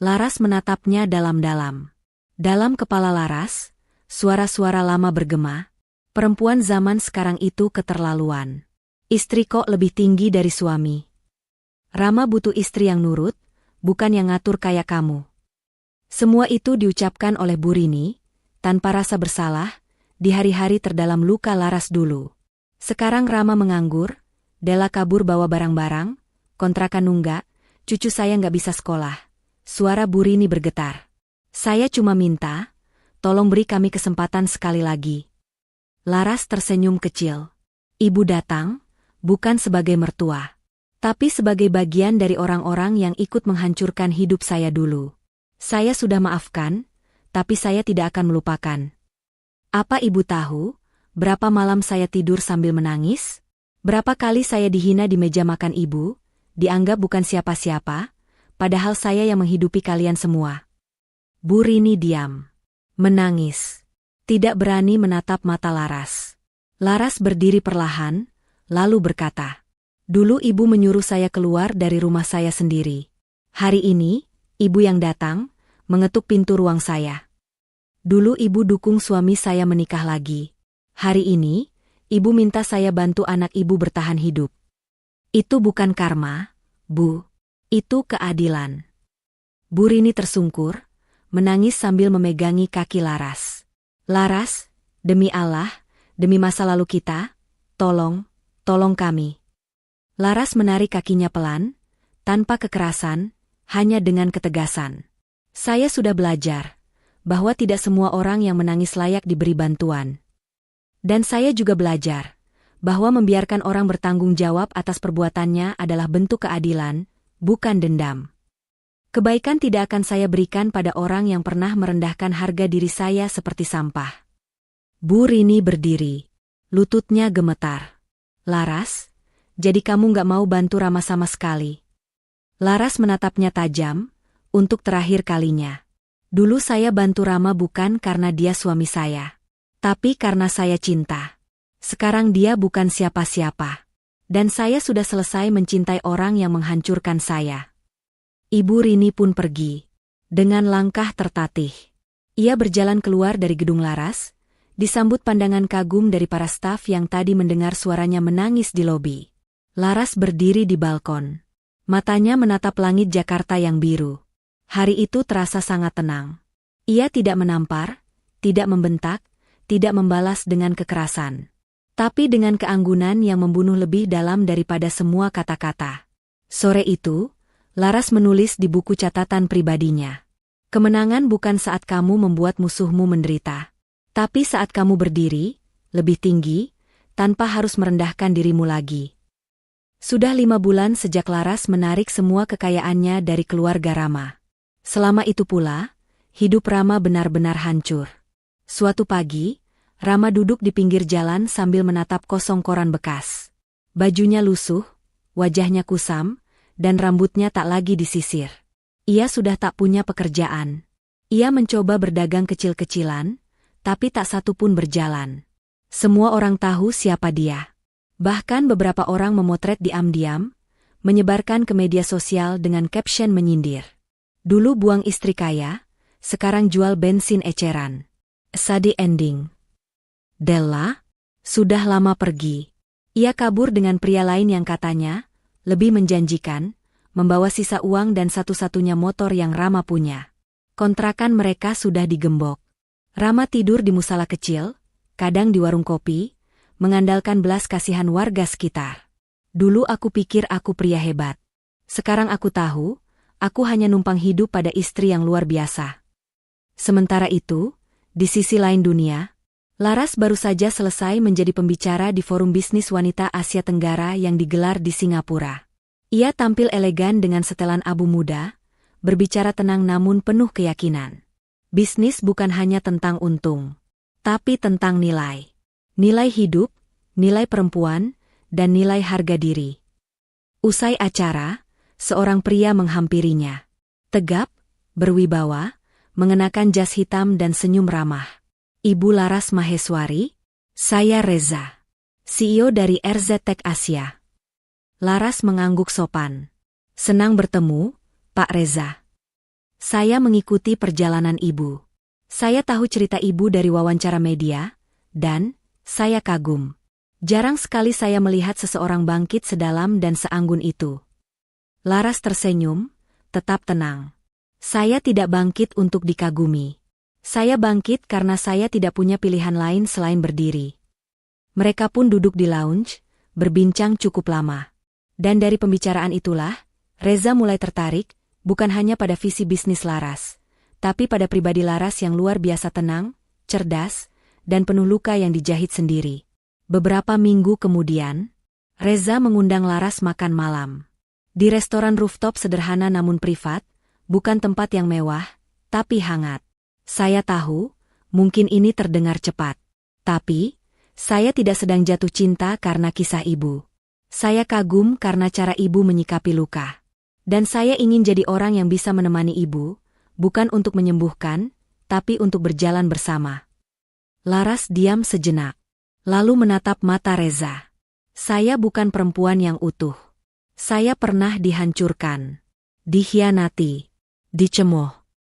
Laras menatapnya dalam-dalam. Dalam kepala Laras, suara-suara lama bergema. Perempuan zaman sekarang itu keterlaluan. Istri kok lebih tinggi dari suami. Rama butuh istri yang nurut, bukan yang ngatur kayak kamu. Semua itu diucapkan oleh Bu Rini, tanpa rasa bersalah, di hari-hari terdalam luka Laras dulu. Sekarang Rama menganggur, Dela kabur bawa barang-barang, kontrakan nunggak, cucu saya nggak bisa sekolah. Suara Bu Rini bergetar. "Saya cuma minta, tolong beri kami kesempatan sekali lagi." Laras tersenyum kecil. "Ibu datang, bukan sebagai mertua, tapi sebagai bagian dari orang-orang yang ikut menghancurkan hidup saya dulu. Saya sudah maafkan, tapi saya tidak akan melupakan. Apa ibu tahu, berapa malam saya tidur sambil menangis? Berapa kali saya dihina di meja makan ibu, dianggap bukan siapa-siapa, padahal saya yang menghidupi kalian semua." Bu Rini diam. Menangis. Tidak berani menatap mata Laras. Laras berdiri perlahan, lalu berkata, "Dulu ibu menyuruh saya keluar dari rumah saya sendiri. Hari ini, ibu yang datang, mengetuk pintu ruang saya. Dulu ibu dukung suami saya menikah lagi. Hari ini, ibu minta saya bantu anak ibu bertahan hidup. Itu bukan karma, Bu. Itu keadilan." Bu Rini tersungkur, menangis sambil memegangi kaki Laras. "Laras, demi Allah, demi masa lalu kita, tolong kami." Laras menarik kakinya pelan, tanpa kekerasan, hanya dengan ketegasan. "Saya sudah belajar bahwa tidak semua orang yang menangis layak diberi bantuan. Dan saya juga belajar bahwa membiarkan orang bertanggung jawab atas perbuatannya adalah bentuk keadilan, bukan dendam. Kebaikan tidak akan saya berikan pada orang yang pernah merendahkan harga diri saya seperti sampah." Bu Rini berdiri. Lututnya gemetar. "Laras, jadi kamu gak mau bantu Rama sama sekali?" Laras menatapnya tajam, untuk terakhir kalinya. "Dulu saya bantu Rama bukan karena dia suami saya. Tapi karena saya cinta. Sekarang dia bukan siapa-siapa. Dan saya sudah selesai mencintai orang yang menghancurkan saya." Ibu Rini pun pergi. Dengan langkah tertatih. Ia berjalan keluar dari gedung Laras, disambut pandangan kagum dari para staf yang tadi mendengar suaranya menangis di lobi. Laras berdiri di balkon. Matanya menatap langit Jakarta yang biru. Hari itu terasa sangat tenang. Ia tidak menampar, tidak membentak, tidak membalas dengan kekerasan. Tapi dengan keanggunan yang membunuh lebih dalam daripada semua kata-kata. Sore itu, Laras menulis di buku catatan pribadinya. "Kemenangan bukan saat kamu membuat musuhmu menderita. Tapi saat kamu berdiri, lebih tinggi, tanpa harus merendahkan dirimu lagi." Sudah 5 bulan sejak Laras menarik semua kekayaannya dari keluarga Rama. Selama itu pula, hidup Rama benar-benar hancur. Suatu pagi, Rama duduk di pinggir jalan sambil menatap kosong koran bekas. Bajunya lusuh, wajahnya kusam, dan rambutnya tak lagi disisir. Ia sudah tak punya pekerjaan. Ia mencoba berdagang kecil-kecilan, tapi tak satu pun berjalan. Semua orang tahu siapa dia. Bahkan beberapa orang memotret diam-diam, menyebarkan ke media sosial dengan caption menyindir. "Dulu buang istri kaya, sekarang jual bensin eceran. Sadi ending." Della sudah lama pergi. Ia kabur dengan pria lain yang katanya lebih menjanjikan, membawa sisa uang dan satu-satunya motor yang Rama punya. Kontrakan mereka sudah digembok. Rama tidur di musala kecil, kadang di warung kopi, mengandalkan belas kasihan warga sekitar. "Dulu aku pikir aku pria hebat. Sekarang aku tahu, aku hanya numpang hidup pada istri yang luar biasa." Sementara itu, di sisi lain dunia, Laras baru saja selesai menjadi pembicara di Forum Bisnis Wanita Asia Tenggara yang digelar di Singapura. Ia tampil elegan dengan setelan abu muda, berbicara tenang namun penuh keyakinan. Bisnis bukan hanya tentang untung, tapi tentang nilai. Nilai hidup, nilai perempuan, dan nilai harga diri. Usai acara, seorang pria menghampirinya. Tegap, berwibawa, mengenakan jas hitam dan senyum ramah. "Ibu Laras Maheswari, saya Reza, CEO dari RZ Tech Asia." Laras mengangguk sopan. "Senang bertemu, Pak Reza. Saya mengikuti perjalanan ibu. Saya tahu cerita ibu dari wawancara media, dan saya kagum. Jarang sekali saya melihat seseorang bangkit sedalam dan seanggun itu." Laras tersenyum, tetap tenang. "Saya tidak bangkit untuk dikagumi. Saya bangkit karena saya tidak punya pilihan lain selain berdiri." Mereka pun duduk di lounge, berbincang cukup lama. Dan dari pembicaraan itulah, Reza mulai tertarik, bukan hanya pada visi bisnis Laras, tapi pada pribadi Laras yang luar biasa tenang, cerdas, dan penuh luka yang dijahit sendiri. Beberapa minggu kemudian, Reza mengundang Laras makan malam. Di restoran rooftop sederhana namun privat, bukan tempat yang mewah, tapi hangat. "Saya tahu, mungkin ini terdengar cepat. Tapi, saya tidak sedang jatuh cinta karena kisah ibu. Saya kagum karena cara ibu menyikapi luka. Dan saya ingin jadi orang yang bisa menemani ibu, bukan untuk menyembuhkan, tapi untuk berjalan bersama." Laras diam sejenak, lalu menatap mata Reza. "Saya bukan perempuan yang utuh. Saya pernah dihancurkan, dikhianati, dicemooh.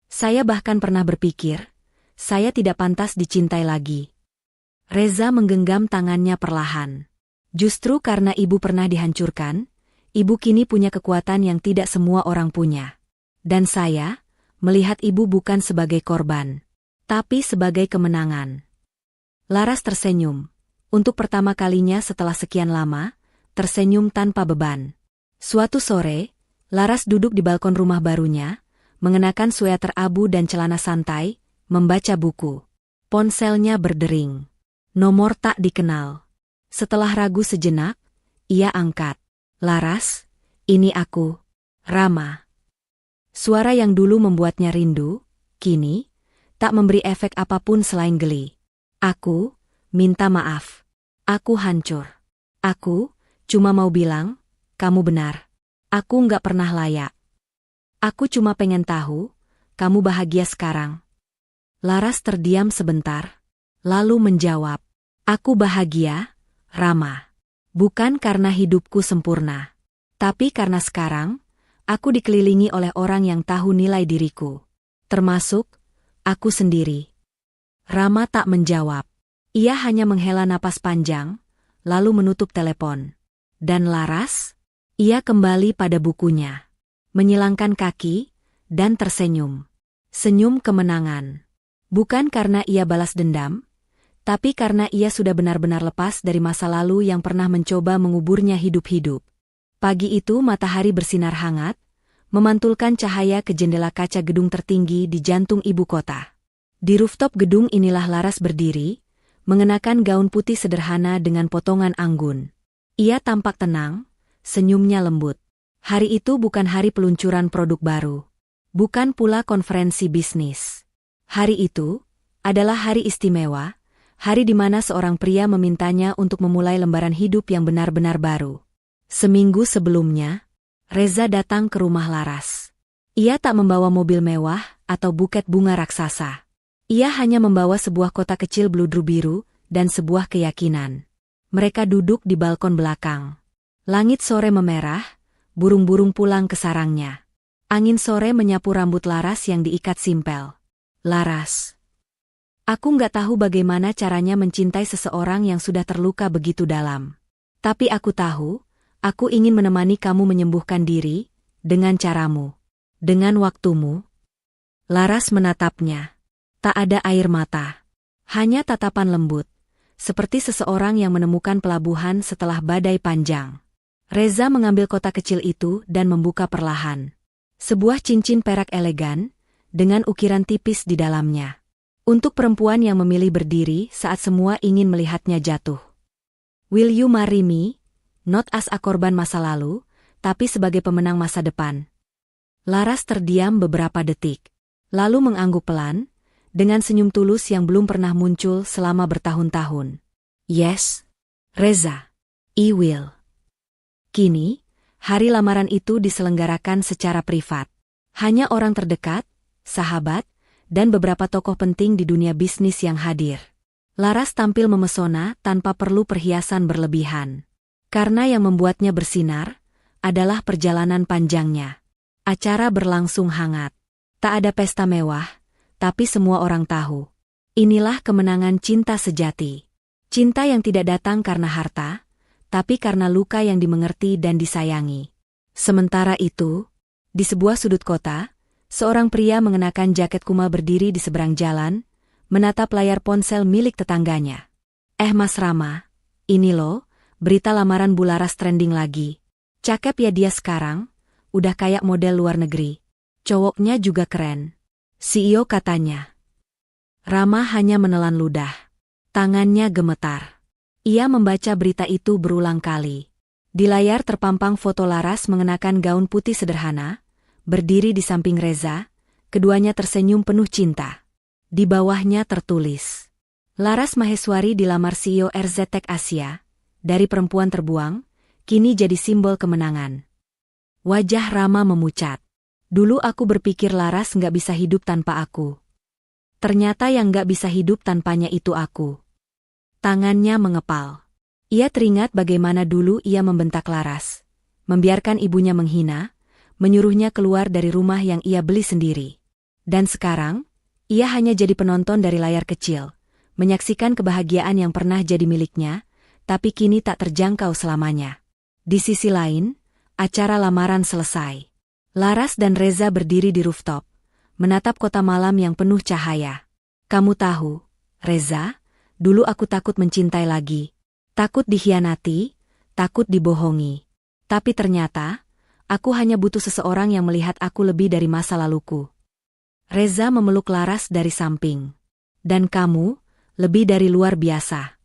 Saya bahkan pernah berpikir, saya tidak pantas dicintai lagi." Reza menggenggam tangannya perlahan. "Justru karena ibu pernah dihancurkan, ibu kini punya kekuatan yang tidak semua orang punya. Dan saya, melihat ibu bukan sebagai korban, tapi sebagai kemenangan. Laras tersenyum. Untuk pertama kalinya setelah sekian lama, tersenyum tanpa beban. Suatu sore, Laras duduk di balkon rumah barunya, mengenakan sweater abu dan celana santai, membaca buku. Ponselnya berdering. Nomor tak dikenal. Setelah ragu sejenak, ia angkat. "Laras, ini aku, Rama." Suara yang dulu membuatnya rindu, kini tak memberi efek apapun selain geli. "Aku minta maaf. Aku hancur. Aku cuma mau bilang, kamu benar. Aku nggak pernah layak. Aku cuma pengen tahu, kamu bahagia sekarang." Laras terdiam sebentar, lalu menjawab, "Aku bahagia, Rama. Bukan karena hidupku sempurna. Tapi karena sekarang, aku dikelilingi oleh orang yang tahu nilai diriku. Termasuk aku sendiri." Rama tak menjawab. Ia hanya menghela napas panjang, lalu menutup telepon. Dan Laras? Ia kembali pada bukunya. Menyilangkan kaki, dan tersenyum. Senyum kemenangan. Bukan karena ia balas dendam, tapi karena ia sudah benar-benar lepas dari masa lalu yang pernah mencoba menguburnya hidup-hidup. Pagi itu matahari bersinar hangat, memantulkan cahaya ke jendela kaca gedung tertinggi di jantung ibu kota. Di rooftop gedung inilah Laras berdiri, mengenakan gaun putih sederhana dengan potongan anggun. Ia tampak tenang, senyumnya lembut. Hari itu bukan hari peluncuran produk baru. Bukan pula konferensi bisnis. Hari itu adalah hari istimewa, hari di mana seorang pria memintanya untuk memulai lembaran hidup yang benar-benar baru. Seminggu sebelumnya, Reza datang ke rumah Laras. Ia tak membawa mobil mewah atau buket bunga raksasa. Ia hanya membawa sebuah kotak kecil bludru biru dan sebuah keyakinan. Mereka duduk di balkon belakang. Langit sore memerah, burung-burung pulang ke sarangnya. Angin sore menyapu rambut Laras yang diikat simpel. "Laras, aku nggak tahu bagaimana caranya mencintai seseorang yang sudah terluka begitu dalam. Tapi aku tahu, aku ingin menemani kamu menyembuhkan diri, dengan caramu. Dengan waktumu." Laras menatapnya. Tak ada air mata. Hanya tatapan lembut. Seperti seseorang yang menemukan pelabuhan setelah badai panjang. Reza mengambil kotak kecil itu dan membuka perlahan. Sebuah cincin perak elegan, dengan ukiran tipis di dalamnya. Untuk perempuan yang memilih berdiri saat semua ingin melihatnya jatuh. "Will you marry me? Not as a korban masa lalu, tapi sebagai pemenang masa depan." Laras terdiam beberapa detik. Lalu mengangguk pelan, dengan senyum tulus yang belum pernah muncul selama bertahun-tahun. "Yes, Reza, I will." Kini, hari lamaran itu diselenggarakan secara privat. Hanya orang terdekat, sahabat, dan beberapa tokoh penting di dunia bisnis yang hadir. Laras tampil memesona tanpa perlu perhiasan berlebihan. Karena yang membuatnya bersinar adalah perjalanan panjangnya. Acara berlangsung hangat. Tak ada pesta mewah, tapi semua orang tahu. Inilah kemenangan cinta sejati. Cinta yang tidak datang karena harta, tapi karena luka yang dimengerti dan disayangi. Sementara itu, di sebuah sudut kota, seorang pria mengenakan jaket kumal berdiri di seberang jalan, menatap layar ponsel milik tetangganya. Mas Rama, ini loh, berita lamaran Bu Laras trending lagi. Cakep ya dia sekarang, udah kayak model luar negeri. Cowoknya juga keren. CEO katanya." Rama hanya menelan ludah. Tangannya gemetar. Ia membaca berita itu berulang kali. Di layar terpampang foto Laras mengenakan gaun putih sederhana, berdiri di samping Reza, keduanya tersenyum penuh cinta. Di bawahnya tertulis, "Laras Maheswari dilamar CEO RZTech Asia, dari perempuan terbuang, kini jadi simbol kemenangan." Wajah Rama memucat. "Dulu aku berpikir Laras nggak bisa hidup tanpa aku. Ternyata yang nggak bisa hidup tanpanya itu aku." Tangannya mengepal. Ia teringat bagaimana dulu ia membentak Laras, membiarkan ibunya menghina, menyuruhnya keluar dari rumah yang ia beli sendiri. Dan sekarang, ia hanya jadi penonton dari layar kecil, menyaksikan kebahagiaan yang pernah jadi miliknya, tapi kini tak terjangkau selamanya. Di sisi lain, acara lamaran selesai. Laras dan Reza berdiri di rooftop, menatap kota malam yang penuh cahaya. Kamu tahu, Reza, dulu aku takut mencintai lagi. Takut dikhianati, takut dibohongi. Tapi ternyata, aku hanya butuh seseorang yang melihat aku lebih dari masa laluku. Reza memeluk Laras dari samping. Dan kamu, lebih dari luar biasa.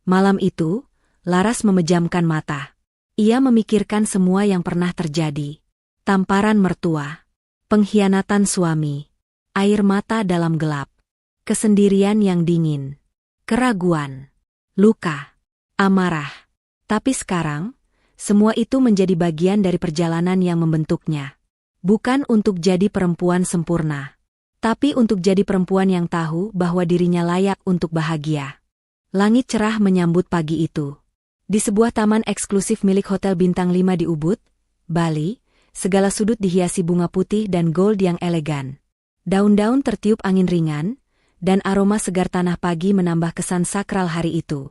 Malam itu, Laras memejamkan mata. Ia memikirkan semua yang pernah terjadi. Tamparan mertua, pengkhianatan suami, air mata dalam gelap, kesendirian yang dingin, keraguan, luka, amarah. Tapi sekarang, semua itu menjadi bagian dari perjalanan yang membentuknya. Bukan untuk jadi perempuan sempurna, tapi untuk jadi perempuan yang tahu bahwa dirinya layak untuk bahagia. Langit cerah menyambut pagi itu. Di sebuah taman eksklusif milik Hotel Bintang 5 di Ubud, Bali, segala sudut dihiasi bunga putih dan gold yang elegan. Daun-daun tertiup angin ringan, dan aroma segar tanah pagi menambah kesan sakral hari itu.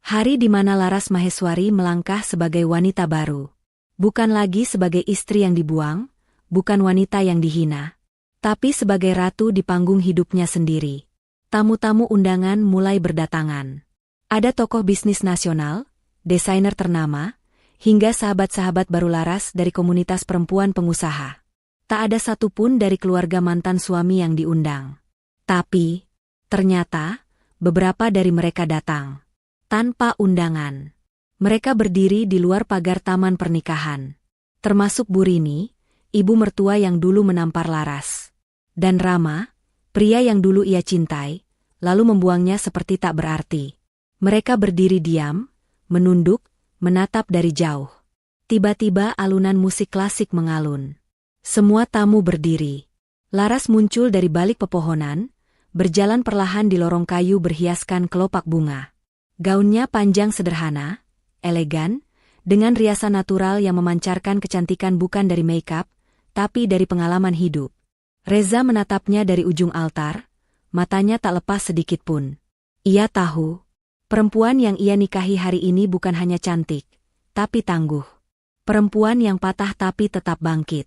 Hari di mana Laras Maheswari melangkah sebagai wanita baru. Bukan lagi sebagai istri yang dibuang, bukan wanita yang dihina, tapi sebagai ratu di panggung hidupnya sendiri. Tamu-tamu undangan mulai berdatangan. Ada tokoh bisnis nasional, desainer ternama, hingga sahabat-sahabat baru Laras dari komunitas perempuan pengusaha. Tak ada satupun dari keluarga mantan suami yang diundang. Tapi, ternyata, beberapa dari mereka datang. Tanpa undangan. Mereka berdiri di luar pagar taman pernikahan. Termasuk Bu Rini, ibu mertua yang dulu menampar Laras. Dan Rama, pria yang dulu ia cintai, lalu membuangnya seperti tak berarti. Mereka berdiri diam, menunduk, menatap dari jauh. Tiba-tiba alunan musik klasik mengalun. Semua tamu berdiri. Laras muncul dari balik pepohonan, berjalan perlahan di lorong kayu berhiaskan kelopak bunga. Gaunnya panjang sederhana, elegan, dengan riasan natural yang memancarkan kecantikan bukan dari make-up, tapi dari pengalaman hidup. Reza menatapnya dari ujung altar, matanya tak lepas sedikit pun. Ia tahu, perempuan yang ia nikahi hari ini bukan hanya cantik, tapi tangguh. Perempuan yang patah tapi tetap bangkit.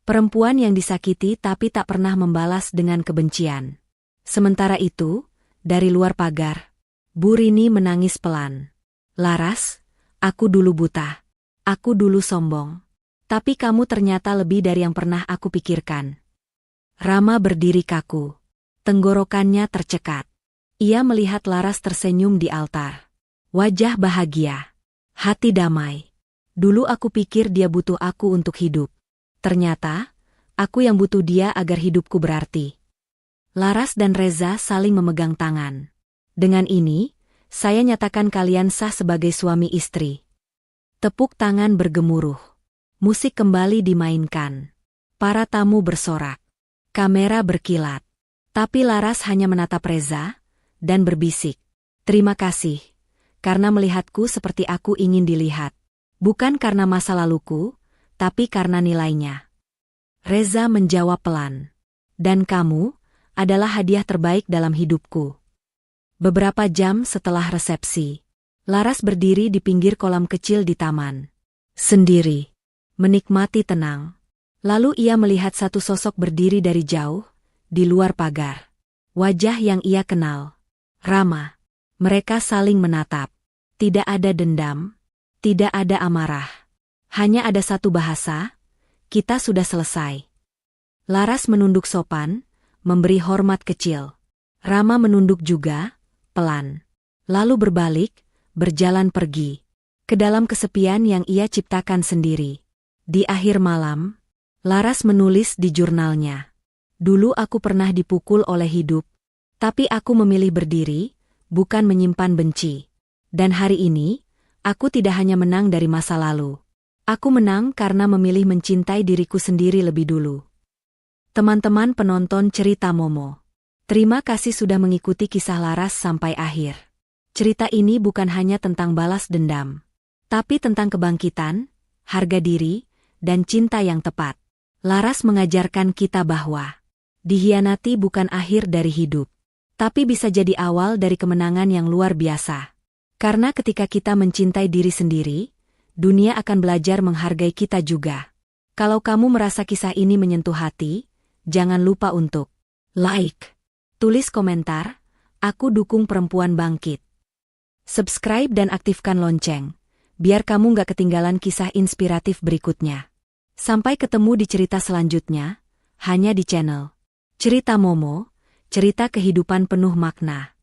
Perempuan yang disakiti tapi tak pernah membalas dengan kebencian. Sementara itu, dari luar pagar, Bu Rini menangis pelan. Laras, aku dulu buta. Aku dulu sombong. Tapi kamu ternyata lebih dari yang pernah aku pikirkan. Rama berdiri kaku. Tenggorokannya tercekat. Ia melihat Laras tersenyum di altar. Wajah bahagia. Hati damai. Dulu aku pikir dia butuh aku untuk hidup. Ternyata, aku yang butuh dia agar hidupku berarti. Laras dan Reza saling memegang tangan. Dengan ini, saya nyatakan kalian sah sebagai suami istri. Tepuk tangan bergemuruh. Musik kembali dimainkan. Para tamu bersorak. Kamera berkilat. Tapi Laras hanya menatap Reza, dan berbisik. Terima kasih, karena melihatku seperti aku ingin dilihat. Bukan karena masa laluku, tapi karena nilainya. Reza menjawab pelan. Dan kamu adalah hadiah terbaik dalam hidupku. Beberapa jam setelah resepsi, Laras berdiri di pinggir kolam kecil di taman. Sendiri. Menikmati tenang. Lalu ia melihat satu sosok berdiri dari jauh, di luar pagar. Wajah yang ia kenal. Rama. Mereka saling menatap. Tidak ada dendam. Tidak ada amarah. Hanya ada satu bahasa. Kita sudah selesai. Laras menunduk sopan, memberi hormat kecil. Rama menunduk juga, pelan. Lalu berbalik, berjalan pergi. Ke dalam kesepian yang ia ciptakan sendiri. Di akhir malam, Laras menulis di jurnalnya. Dulu aku pernah dipukul oleh hidup. Tapi aku memilih berdiri, bukan menyimpan benci. Dan hari ini, aku tidak hanya menang dari masa lalu. Aku menang karena memilih mencintai diriku sendiri lebih dulu. Teman-teman penonton cerita Momo. Terima kasih sudah mengikuti kisah Laras sampai akhir. Cerita ini bukan hanya tentang balas dendam, tapi tentang kebangkitan, harga diri, dan cinta yang tepat. Laras mengajarkan kita bahwa dikhianati bukan akhir dari hidup, tapi bisa jadi awal dari kemenangan yang luar biasa. Karena ketika kita mencintai diri sendiri, dunia akan belajar menghargai kita juga. Kalau kamu merasa kisah ini menyentuh hati, Jangan lupa untuk like, tulis komentar, aku dukung perempuan bangkit. Subscribe dan aktifkan lonceng, biar kamu gak ketinggalan kisah inspiratif berikutnya. Sampai ketemu di cerita selanjutnya, hanya di channel Cerita Momo, cerita kehidupan penuh makna.